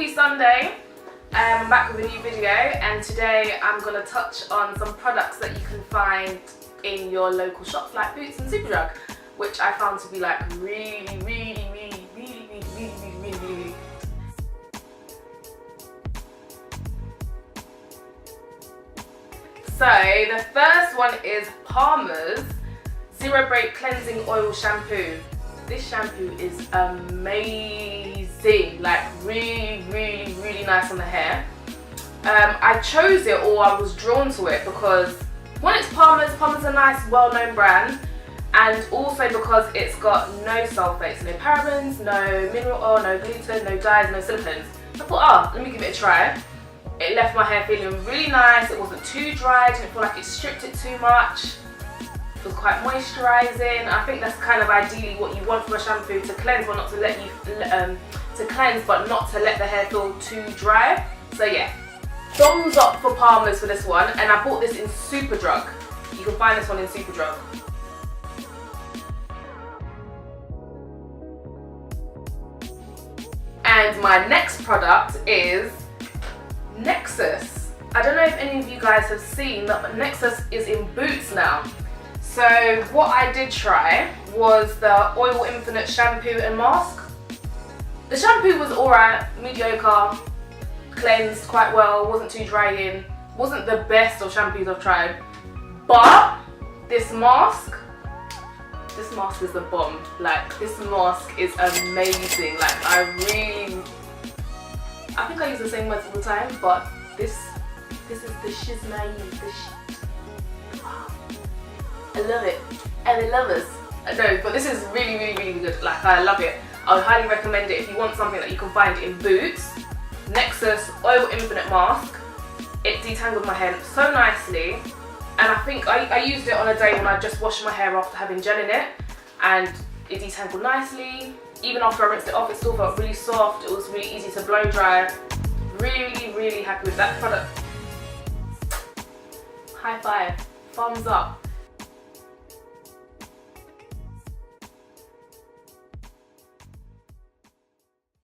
Happy Sunday. I'm back with a new video, and today I'm going to touch on some products that you can find in your local shops like Boots and Superdrug, which I found to be like really So the first one is Palmer's Zero Break Cleansing Oil Shampoo. This shampoo is amazing, like really nice on the hair. I chose it, or I was drawn to it, because one, it's Palmer's. Palmer's a nice, well-known brand, and also because it's got no sulfates, no parabens, no mineral oil, no gluten, no dyes, no silicones. I thought, let me give it a try. It left my hair feeling really nice. It wasn't too dry. Didn't feel like it stripped it too much. It was quite moisturising. I think that's kind of ideally what you want from a shampoo, to cleanse, but not to let you but not to let the hair feel too dry. So yeah, thumbs up for Palmer's for this one. And I bought this in Superdrug. You can find this one in Superdrug. And my next product is Nexus. I don't know if any of you guys have seen that, but Nexus is in Boots now. So what I did try was the Oil Infinite shampoo and mask. The shampoo was alright, mediocre, cleansed quite well, wasn't too drying, wasn't the best of shampoos I've tried. But this mask is the bomb. Like, this mask is amazing. Like, I think I use the same words all the time, but this is the shiznai, the shit. I love it, and I love us. No, but this is really good. Like, I love it. I would highly recommend it if you want something that you can find in Boots. Nexus Oil Infinite Mask. It detangled my hair so nicely, and I think I used it on a day when I just washed my hair after having gel in it, and it detangled nicely. Even after I rinsed it off, it still felt really soft. It was really easy to blow dry. Really happy with that product. High five, thumbs up.